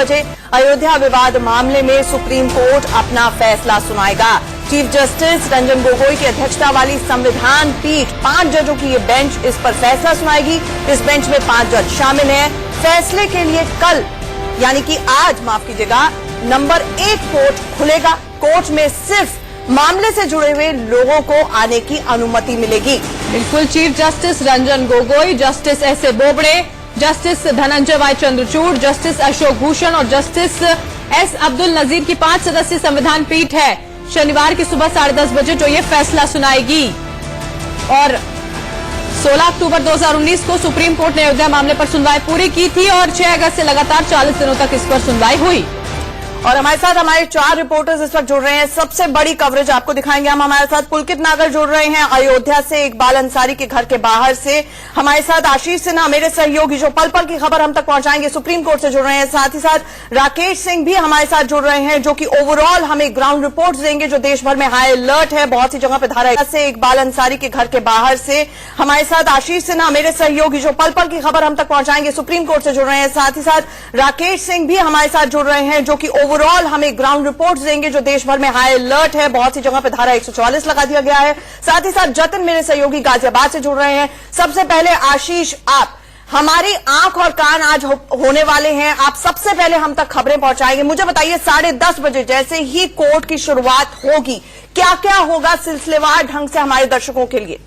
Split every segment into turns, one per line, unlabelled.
बजे अयोध्या विवाद मामले में सुप्रीम कोर्ट अपना फैसला सुनाएगा। चीफ जस्टिस रंजन गोगोई की अध्यक्षता वाली संविधान पीठ 5 जजों की ये बेंच इस पर फैसला सुनाएगी। इस बेंच में 5 जज शामिल हैं। फैसले के लिए कल यानी कि आज माफ कीजिएगा नंबर 1 कोर्ट खुलेगा। कोर्ट में सिर्फ मामले से जुड़े हुए लोगों को आने की अनुमति मिलेगी।
बिल्कुल, chief justice Ranjan Gogoi, justice S A. Bobde, justice Dhananjaya Y Chandrachud, justice Ashok Bhushan और जस्टिस एस. अब्दुल नजीर की 5 सदस्यीय संविधान पीठ है शनिवार की सुबह 10:30 बजे जो ये फैसला सुनाएगी। और 16 अक्टूबर 2019 को सुप्रीम कोर्ट ने अयोध्या मामले पर सुनवाई पूरी की थी और 6 अगस्त से लगातार 40 दिनों तक इस पर सुनवाई हुई।
और हमारे साथ हमारे 4 रिपोर्टर्स इस वक्त जुड़ रहे हैं। सबसे बड़ी कवरेज आपको दिखाएंगे हम। हमारे साथ पुलकित नागर जुड़ रहे हैं अयोध्या से, इकबाल अंसारी के घर के बाहर से। हमारे साथ आशीष सिन्हा मेरे सहयोगी जो पल पल की खबर हम तक पहुंचाएंगे सुप्रीम कोर्ट से जुड़ रहे हैं। साथ ही साथ राकेश सिंह भी हमारे साथ जुड़ रहे हैं जो कि ओवरऑल हमें ग्राउंड रिपोर्ट्स देंगे जो देश भर में हाई अलर्ट है। बहुत सी जगह पर धारा से इकबाल अंसारी के घर के बाहर से हमारे साथ आशीष सिन्हा मेरे सहयोगी जो पल पल की खबर हम तक पहुंचाएंगे सुप्रीम कोर्ट से जुड़ रहे हैं। साथ ही साथ राकेश सिंह भी हमारे साथ जुड़ रहे हैं जो कि ओवरऑल हमें ग्राउंड रिपोर्ट्स देंगे जो देश भर में हाई अलर्ट है। बहुत सी जगह पर धारा 144 लगा दिया गया है। साथ ही साथ जतिन मेरे सहयोगी गाजियाबाद से जुड़ रहे हैं। सबसे पहले आशीष, आप हमारी आंख और कान आज होने वाले हैं। आप सबसे पहले हम तक खबरें पहुंचाएंगे। मुझे बताइए 10:30 बजे जैसे ही कोर्ट की शुरुआत होगी क्या क्या होगा सिलसिलेवार ढंग से हमारे दर्शकों के लिए?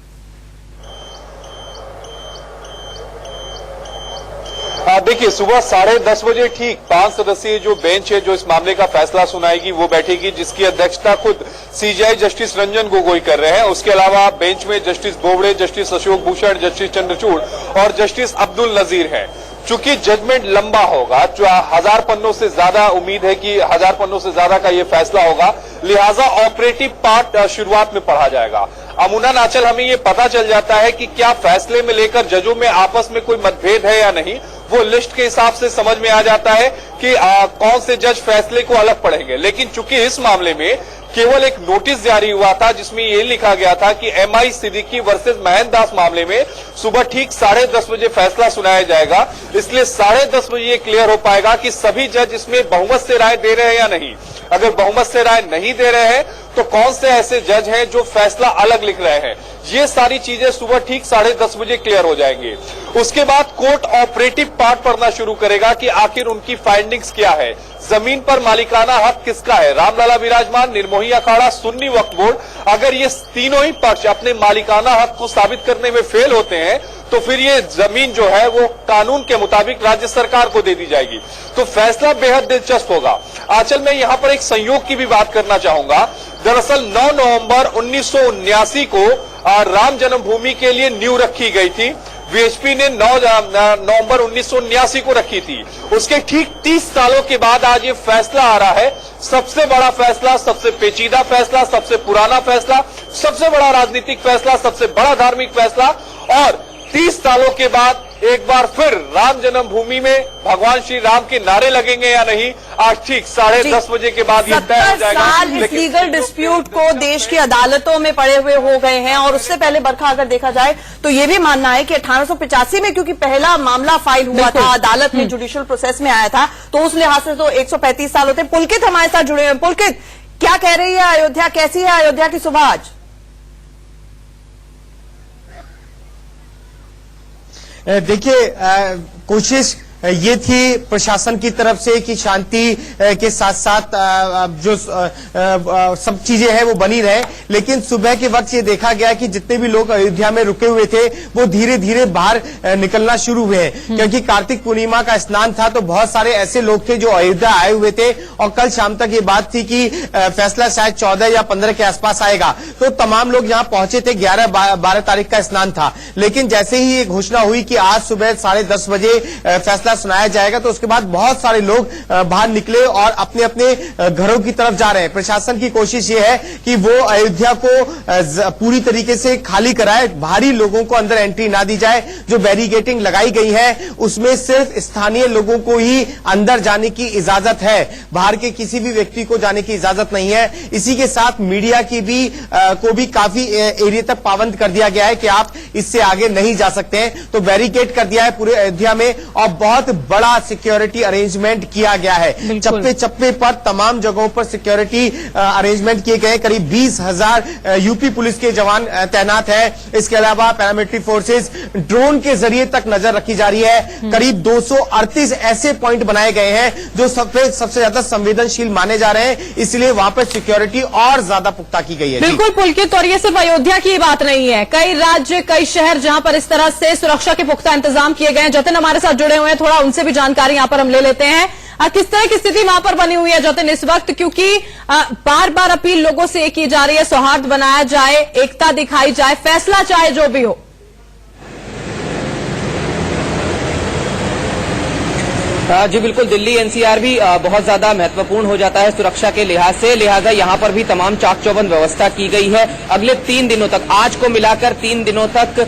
देखिए, सुबह 10:30 बजे ठीक 5 सदस्यीय जो बेंच है जो इस मामले का फैसला सुनाएगी वो बैठेगी, जिसकी अध्यक्षता खुद सीजेआई जस्टिस रंजन गोगोई कर रहे हैं। उसके अलावा बेंच में justice Bobde, justice Ashok Bhushan, justice Chandrachud और जस्टिस अब्दुल नजीर हैं। चूंकि जजमेंट लंबा होगा, 1000 पन्नों से ज्यादा उम्मीद है कि 1000 पन्नों से ज्यादा का ये फैसला होगा, लिहाजा ऑपरेटिव पार्ट शुरुआत में पढ़ा जाएगा। अमूनन आंचल हमें ये पता चल जाता है कि क्या फैसले में लेकर जजों में आपस में कोई मतभेद है या नहीं, वो लिस्ट के हिसाब से समझ में आ जाता है कि कौन से जज फैसले को अलग पढ़ेंगे। लेकिन चूंकि इस मामले में केवल एक नोटिस जारी हुआ था जिसमें ये लिखा गया था कि एमआई सिद्दीकी वर्सेस महेंद्र दास मामले में सुबह ठीक 10:30 बजे फैसला सुनाया जाएगा, इसलिए 10:30 बजे ये क्लियर हो पाएगा कि सभी जज इसमें बहुमत से राय दे रहे हैं या नहीं। अगर बहुमत से राय नहीं दे रहे हैं तो कौन से ऐसे जज हैं जो फैसला अलग लिख रहे हैं, ये सारी चीजें सुबह ठीक 10:30 बजे क्लियर हो जाएंगी। उसके बाद कोर्ट ऑपरेटिव पार्ट पढ़ना शुरू करेगा कि आखिर उनकी फाइंडिंग्स क्या है, जमीन पर मालिकाना हक किसका है, रामलला विराजमान, निर्मोही अखाड़ा, सुन्नी वक्फ बोर्ड। अगर ये तीनों ही पक्ष अपने मालिकाना हक को साबित करने में फेल होते हैं तो फिर ये जमीन जो है वो कानून के मुताबिक राज्य सरकार को दे दी जाएगी। तो फैसला बेहद दिलचस्प होगा। आंचल मैं यहाँ पर एक संयोग की भी बात करना चाहूंगा। दरअसल 9 नवंबर 1979 को राम जन्मभूमि के लिए नींव रखी गई थी। वीएचपी ने 9 नवंबर 1979 को रखी थी। उसके ठीक 30 सालों के बाद आज ये फैसला आ रहा है। सबसे बड़ा फैसला, सबसे पेचीदा फैसला, सबसे पुराना फैसला, सबसे बड़ा राजनीतिक फैसला, सबसे बड़ा धार्मिक फैसला। और 30 सालों के बाद एक बार फिर राम जन्मभूमि में भगवान श्री राम के नारे लगेंगे या नहीं, आज ठीक 10:30 बजे के बाद ये तय हो जाएगा।
70 साल इस लीगल डिस्प्यूट को देश की अदालतों में पड़े हुए हो गए हैं। और उससे पहले बरखा अगर देखा जाए तो ये भी मानना है कि 1885 में क्योंकि पहला मामला फाइल हुआ था, अदालत में जुडिशियल प्रोसेस में आया था, तो उस लिहाज से तो 135 साल होते। पुलकित हमारे साथ जुड़े हैं। पुलकित, क्या कह रही है अयोध्या, कैसी है अयोध्या की सुबह आज?
देखिए, कोशिश ये थी प्रशासन की तरफ से कि शांति के साथ साथ जो सब चीजें हैं वो बनी रहे, लेकिन सुबह के वक्त ये देखा गया कि जितने भी लोग अयोध्या में रुके हुए थे वो धीरे धीरे बाहर निकलना शुरू हुए, क्योंकि कार्तिक पूर्णिमा का स्नान था। तो बहुत सारे ऐसे लोग थे जो अयोध्या आए हुए थे और कल शाम तक ये बात थी कि फैसला शायद 14 या 15 के आसपास आएगा। तो तमाम लोग यहाँ पहुंचे थे। 11-12 तारीख का स्नान था, लेकिन जैसे ही ये घोषणा हुई कि आज सुबह 10:30 बजे फैसला सुनाया जाएगा तो उसके बाद बहुत सारे लोग बाहर निकले और अपने अपने घरों की तरफ जा रहे हैं। प्रशासन की कोशिश ये है कि वो अयोध्या को पूरी तरीके से खाली कराए, भारी लोगों को अंदर एंट्री ना दी जाए। जो बैरिकेडिंग लगाई गई है उसमें सिर्फ स्थानीय लोगों को ही अंदर जाने की इजाजत है, बाहर के किसी भी व्यक्ति को जाने की इजाजत नहीं है। इसी के साथ मीडिया की भी को भी काफी एरिया तक पाबंद कर दिया गया है कि आप इससे आगे नहीं जा सकते हैं। तो बैरिकेड कर दिया है पूरे अयोध्या में और बहुत बहुत बड़ा सिक्योरिटी अरेंजमेंट किया गया है। चप्पे चप्पे पर तमाम जगहों पर सिक्योरिटी अरेंजमेंट किए गए। करीब 20,000 यूपी पुलिस के जवान तैनात है। इसके अलावा पैरामिलिट्री फोर्सेस ड्रोन के जरिए तक नजर रखी जा रही है। करीब 238 ऐसे पॉइंट बनाए गए हैं जो सबसे ज्यादा संवेदनशील माने जा रहे हैं, इसलिए वहां पर सिक्योरिटी और ज्यादा पुख्ता की गई है।
बिल्कुल पुलकित, और ये सिर्फ अयोध्या की बात नहीं है, कई राज्य कई शहर जहां पर इस तरह से सुरक्षा के पुख्ता इंतजाम किए गए हैं। जतिन हमारे साथ जुड़े हुए हैं, थोड़ा उनसे भी जानकारी यहां पर हम ले लेते हैं। किस तरह की स्थिति वहां पर बनी हुई है जतिन इस वक्त, क्योंकि बार बार अपील लोगों से की जा रही है सौहार्द बनाया जाए, एकता दिखाई जाए, फैसला चाहे जो भी हो।
जी बिल्कुल, दिल्ली एनसीआर भी बहुत ज्यादा महत्वपूर्ण हो जाता है सुरक्षा के लिहाज से, लिहाजा यहाँ पर भी तमाम चाक चौबंद व्यवस्था की गई है। अगले 3 दिनों तक, आज को मिलाकर 3 दिनों तक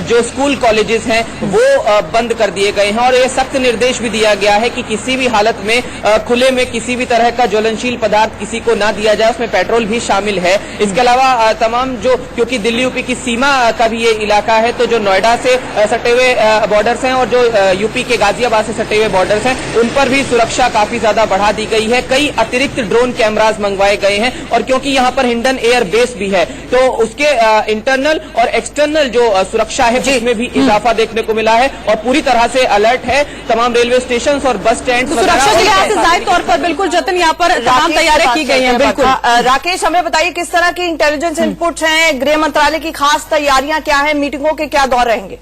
जो स्कूल कॉलेजेस हैं वो बंद कर दिए गए हैं और ये सख्त निर्देश भी दिया गया है कि किसी भी हालत में खुले में किसी भी तरह का ज्वलनशील पदार्थ किसी को ना दिया जाए, उसमें पेट्रोल भी शामिल है। इसके अलावा तमाम जो, क्योंकि दिल्ली यूपी की सीमा का भी ये इलाका है, तो जो नोएडा से सटे हुए बॉर्डर्स हैं और जो यूपी के गाजियाबाद से सटे हुए बॉर्डर्स हैं उन पर भी सुरक्षा काफी ज्यादा बढ़ा दी गई है। कई अतिरिक्त ड्रोन कैमरास मंगवाए गए हैं और क्योंकि यहाँ पर हिंडन एयर बेस भी है तो उसके इंटरनल और एक्सटर्नल जो सुरक्षा है उसमें भी इजाफा देखने को मिला है और पूरी तरह से अलर्ट है तमाम रेलवे स्टेशन और बस स्टैंड।
सुरक्षा के लिहाज से जाहिर तौर पर बिल्कुल जतिन यहाँ पर तमाम तैयारियां की गई हैं। बिल्कुल
राकेश, हमें बताइए किस तरह की इंटेलिजेंस इनपुट्स हैं, गृह मंत्रालय की खास तैयारियां क्या है, मीटिंगों के क्या दौर रहेंगे?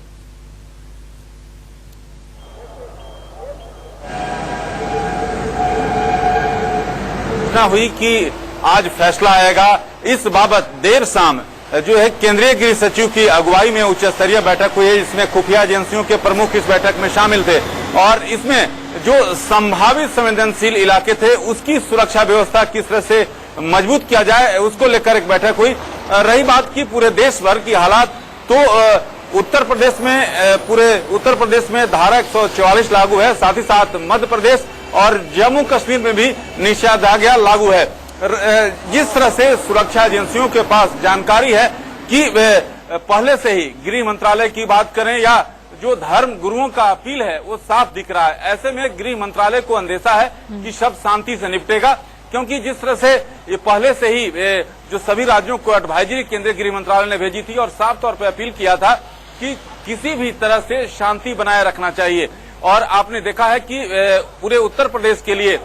हुई कि आज फैसला आएगा इस बाबत देर शाम जो है केंद्रीय गृह सचिव की अगुवाई में उच्च स्तरीय बैठक हुई है। इसमें खुफिया एजेंसियों के प्रमुख इस बैठक में शामिल थे और इसमें जो संभावित संवेदनशील इलाके थे उसकी सुरक्षा व्यवस्था किस तरह से मजबूत किया जाए उसको लेकर एक बैठक हुई। रही बात की पूरे देश भर की हालात, तो उत्तर प्रदेश में पूरे उत्तर प्रदेश में धारा 144 लागू है, साथ ही साथ मध्य प्रदेश और जम्मू कश्मीर में भी निषेधाज्ञा लागू है। जिस तरह से सुरक्षा एजेंसियों के पास जानकारी है कि पहले से ही गृह मंत्रालय की बात करें या जो धर्म गुरुओं का अपील है वो साफ दिख रहा है। ऐसे में गृह मंत्रालय को अंदेशा है कि सब शांति से निपटेगा, क्योंकि जिस तरह से ये पहले से ही जो सभी राज्यों को एडवाइजरी केंद्रीय गृह मंत्रालय ने भेजी थी और साफ तौर पर अपील किया था कि किसी भी तरह से शांति बनाए रखना चाहिए। और आपने देखा है कि पूरे उत्तर प्रदेश के लिए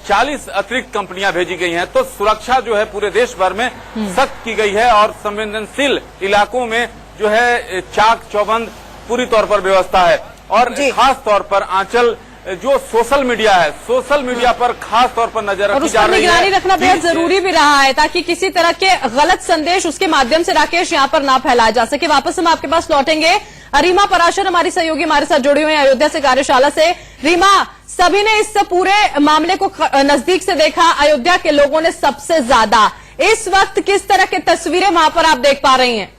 40 अतिरिक्त कंपनियां भेजी गई हैं, तो सुरक्षा जो है पूरे देश भर में सख्त की गई है और संवेदनशील इलाकों में जो है चाक चौबंद पूरी तौर पर व्यवस्था है। और खास तौर पर आंचल जो सोशल मीडिया है, सोशल मीडिया पर खास तौर पर नजर रखी जा रही है,
निगरानी रखना बेहद जरूरी भी रहा है ताकि किसी तरह के गलत संदेश उसके माध्यम से राकेश यहाँ पर ना फैलाया जा सके। वापस हम आपके पास लौटेंगे। रीमा पराशर हमारी सहयोगी हमारे साथ जुड़ी हुई है अयोध्या से, कार्यशाला से। रीमा, सभी ने इस पूरे मामले को नजदीक से देखा, अयोध्या के लोगों ने सबसे ज्यादा। इस वक्त किस तरह की तस्वीरें वहां पर आप देख पा रही हैं?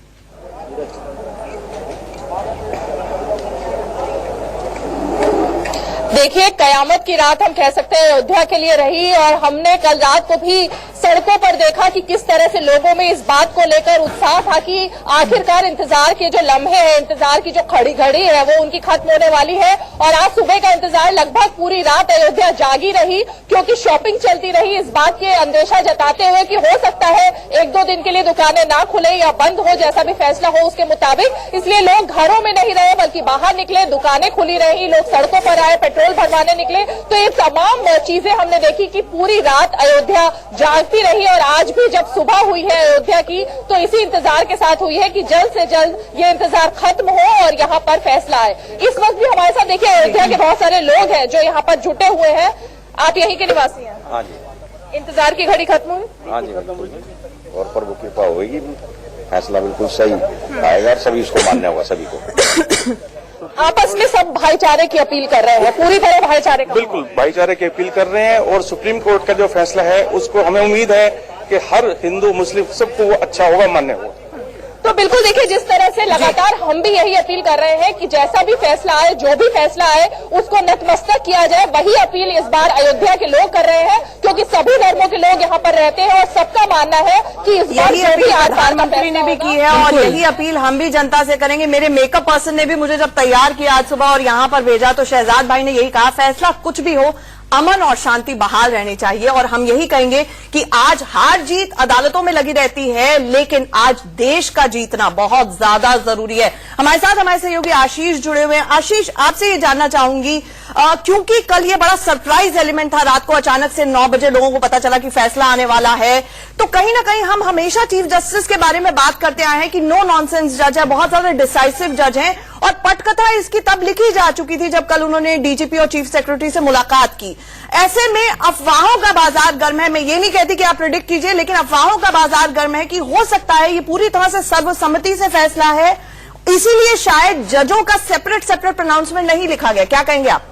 देखिए, कयामत की रात हम कह सकते हैं अयोध्या के लिए रही और हमने कल रात को भी सड़कों पर देखा कि किस तरह से लोगों में इस बात को लेकर उत्साह था कि आखिरकार इंतजार के जो लम्हे हैं, इंतजार की जो खड़ी घड़ी है वो उनकी खत्म होने वाली है। और आज सुबह का इंतजार लगभग पूरी रात अयोध्या जागी रही, क्योंकि शॉपिंग चलती रही, इस बात के अंदेशा जताते हुए कि हो सकता है 1-2 दिन के लिए दुकानें ना खुले या बंद हो, जैसा भी फैसला हो उसके मुताबिक। इसलिए लोग घरों में नहीं रहे बल्कि बाहर निकले, दुकानें खुली रही, लोग सड़कों पर आए, पेट्रोल भरवाने निकले। तो ये तमाम चीजें हमने देखी कि पूरी रात अयोध्या जागती रही। और आज भी जब सुबह हुई है अयोध्या की तो इसी इंतजार के साथ हुई है कि जल्द से जल्द ये इंतजार खत्म हो और यहाँ पर फैसला आए। इस वक्त भी हमारे साथ देखिए अयोध्या के बहुत सारे लोग हैं जो यहाँ पर जुटे हुए हैं। आप यहीं के निवासी हैं?
हाँ जी।
इंतजार की घड़ी खत्म हुई?
हाँ जी, और प्रभु कृपा होगी, फैसला बिल्कुल सही आएगा, सभी इसको मानना होगा सभी को।
आपस में सब भाईचारे की अपील कर रहे हैं, पूरी तरह भाईचारे का।
बिल्कुल भाईचारे की अपील कर रहे हैं और सुप्रीम कोर्ट का जो फैसला है उसको हमें उम्मीद है कि हर हिंदू मुस्लिम सबको वो अच्छा होगा, मान्य होगा।
तो बिल्कुल देखिए, जिस तरह से लगातार हम भी यही अपील कर रहे हैं कि जैसा भी फैसला आए, जो भी फैसला आए, उसको नतमस्तक किया जाए। वही अपील इस बार अयोध्या के लोग कर रहे हैं, क्योंकि सभी धर्मों के लोग यहाँ पर रहते हैं और सबका मानना है कि इस बार
यही अपील प्रधानमंत्री ने भी की है और यही अपील हम भी जनता से करेंगे। मेरे मेकअप पर्सन ने भी मुझे जब तैयार किया आज सुबह और यहाँ पर भेजा तो शहजाद भाई ने यही कहा, फैसला कुछ भी हो, अमन और शांति बहाल रहनी चाहिए। और हम यही कहेंगे कि आज हार जीत अदालतों में लगी रहती है, लेकिन आज देश का जीतना बहुत ज्यादा जरूरी है। हमारे साथ हमारे सहयोगी आशीष जुड़े हुए हैं। आशीष, आपसे ये जानना चाहूंगी क्योंकि कल ये बड़ा सरप्राइज एलिमेंट था, रात को अचानक से 9 बजे लोगों को पता चला कि फैसला आने वाला है, तो कहीं ना कहीं हम हमेशा चीफ जस्टिस के बारे में बात करते आए हैं कि नो नॉनसेंस जज है, बहुत ज्यादा डिसाइसिव जज हैं और पटकथा इसकी तब लिखी जा चुकी थी जब कल उन्होंने डीजीपी और चीफ सेक्रेटरी से मुलाकात की। ऐसे में अफवाहों का बाजार गर्म है। मैं ये नहीं कहती कि आप प्रेडिक्ट कीजिए, लेकिन अफवाहों का बाजार गर्म है कि हो सकता है ये पूरी तरह से सर्वसम्मति से फैसला है, इसीलिए शायद जजों का सेपरेट प्रोनाउंसमेंट नहीं लिखा गया। क्या कहेंगे आप?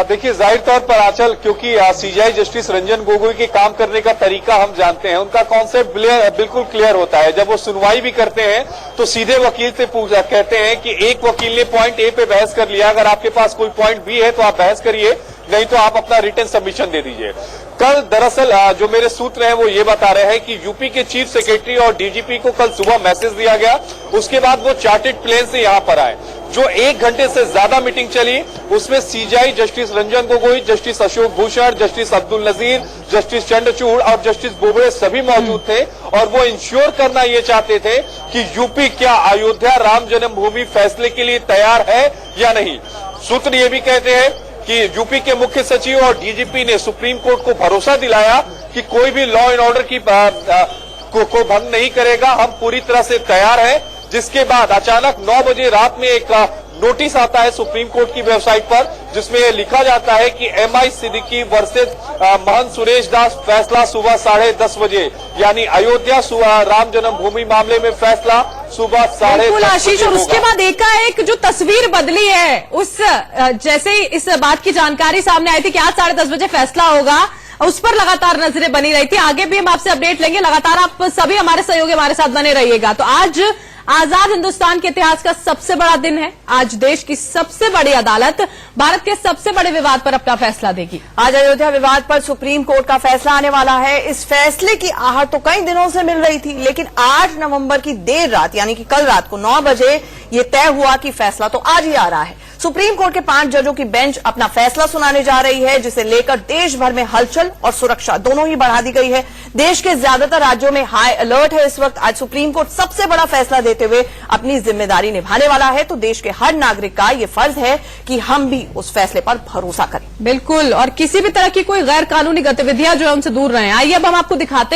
देखिए, जाहिर तौर पर आंचल, क्योंकि सीजेआई जस्टिस रंजन गोगोई के काम करने का तरीका हम जानते हैं, उनका कॉन्सेप्ट बिल्कुल क्लियर होता है। जब वो सुनवाई भी करते हैं तो सीधे वकील से कहते हैं कि एक वकील ने पॉइंट ए पे बहस कर लिया, अगर आपके पास कोई पॉइंट बी है तो आप बहस करिए, नहीं तो आप अपना रिटन सबमिशन दे दीजिए। कल दरअसल जो मेरे सूत्र हैं वो ये बता रहे हैं कि यूपी के चीफ सेक्रेटरी और डीजीपी को कल सुबह मैसेज दिया गया, उसके बाद वो चार्टर्ड प्लेन से यहां पर आए। जो 1 घंटे से ज्यादा मीटिंग चली, उसमें CJI justice Ranjan Gogoi, justice Ashok Bhushan, justice Abdul Nazeer, justice Chandrachud और जस्टिस बोबड़े सभी मौजूद थे और वो इंश्योर करना ये चाहते थे कि यूपी क्या अयोध्या राम जन्मभूमि फैसले के लिए तैयार है या नहीं। सूत्र ये भी कहते हैं कि यूपी के मुख्य सचिव और डीजीपी ने सुप्रीम कोर्ट को भरोसा दिलाया कि कोई भी लॉ एंड ऑर्डर की को भंग नहीं करेगा, हम पूरी तरह से तैयार हैं। जिसके बाद अचानक 9 बजे रात में एक नोटिस आता है सुप्रीम कोर्ट की वेबसाइट पर, जिसमें यह लिखा जाता है कि एमआई सिद्दीकी वर्सेस महंत सुरेश दास, फैसला सुबह 10:30 बजे, यानी अयोध्या राम जन्मभूमि मामले में फैसला सुबह 10:30
आशीष। और उसके बाद एकाएक जो तस्वीर बदली है, उस जैसे ही इस बात की जानकारी सामने आई थी कि आज 10:30 बजे फैसला होगा, उस पर लगातार नजरें बनी रही थी। आगे भी हम आपसे अपडेट लेंगे, लगातार आप सभी हमारे सहयोगी हमारे साथ बने रहिएगा। तो आज आजाद हिंदुस्तान के इतिहास का सबसे बड़ा दिन है। आज देश की सबसे बड़ी अदालत भारत के सबसे बड़े विवाद पर अपना फैसला देगी।
आज अयोध्या विवाद पर सुप्रीम कोर्ट का फैसला आने वाला है। इस फैसले की आहट तो कई दिनों से मिल रही थी, लेकिन 8 नवंबर की देर रात यानी कि कल रात को 9 बजे ये तय हुआ कि फैसला तो आज ही आ रहा है। सुप्रीम कोर्ट के 5 जजों की बेंच अपना फैसला सुनाने जा रही है, जिसे लेकर देश भर में हलचल और सुरक्षा दोनों ही बढ़ा दी गई है। देश के ज्यादातर राज्यों में हाई अलर्ट है इस वक्त। आज सुप्रीम कोर्ट सबसे बड़ा फैसला देते हुए अपनी जिम्मेदारी निभाने वाला है, तो देश के हर नागरिक का ये फर्ज है कि हम भी उस फैसले पर भरोसा करें।
बिल्कुल, और किसी भी तरह की कोई गैर कानूनी गतिविधियां जो है उनसे दूर रहें। आइए अब हम आपको दिखाते हैं